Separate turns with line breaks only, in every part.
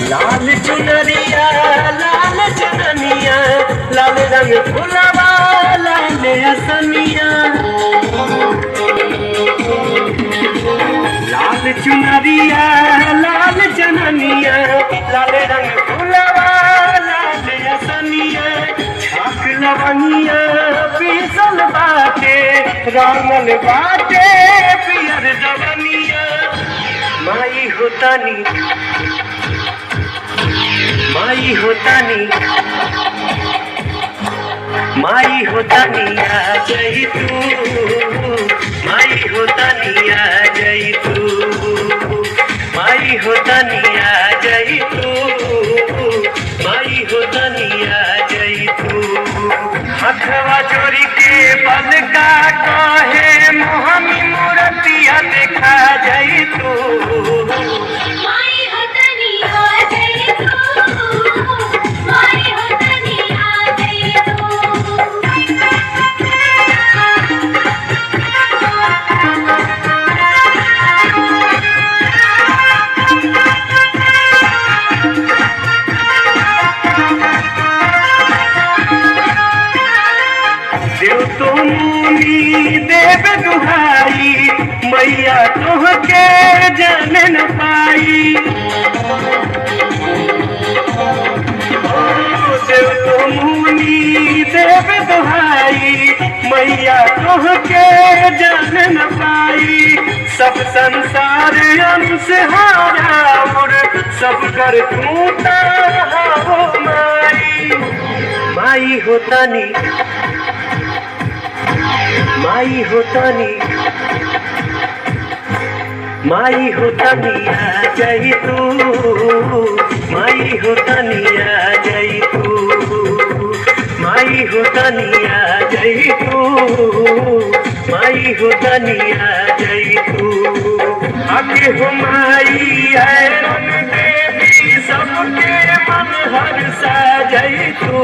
लाल चुनरिया लाल चुननिया लाल रंग फुलवा लाल असनिया। लाल चुनरिया लाल चुननिया लाल रंग फुलवा लाल असनिया। छाक लवंगिया पीसल बाटे रांगल बाटे पियर जवनिया। माई होतानी माई होतानी माई होतानी आ जाई तू। माई होतानी आ जाई तू। माई होतानी आ जाई तू। माई होतानी आ जाई तू। हथवा जोड़ी के बल का कहे मोहनी मूर्तिया देखा जाई तू। देव तो मुनि देव दुहाई मैया तोहके जान न पाई। देव तो मुनि देव दुहाई मैया तोहके जान न पाई। सब संसार अंश हाराउर सब कर तू हो माई। माई होतानी माई होतानी माई होतानी आ जाई तू। माई होतानी आ जाई तू। माई होतानी आ जाई तू। माई होतानी आ जाई तू। आगे हो माई है देवी सबके मन हर सा जाई तू।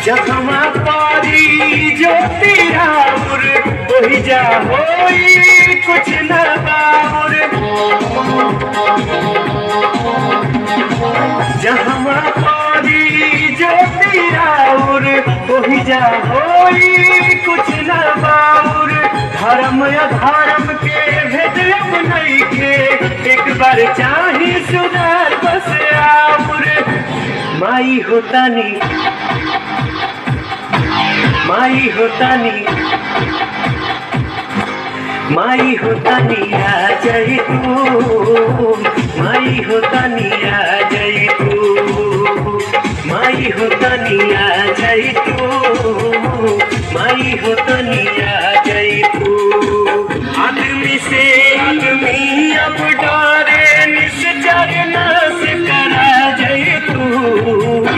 जखमा पारी ज्योति राउर वही जा होई कुछ न बाउर। जखमा पारी ज्योति राउर वही जा होई कुछ न बाउर। धर्म अधर्म के भेद नहीं के एक बार चाही सुधार बस आउर। माई होतानी माई होतानी माई होतानी आ जाई तू। माई होतानी आ जाई तू। माई होतानी आ जाई तू। माई होतानी आ जाई तू। आदमी से आदमी अब डरे निश्चर न से करा जाई तू।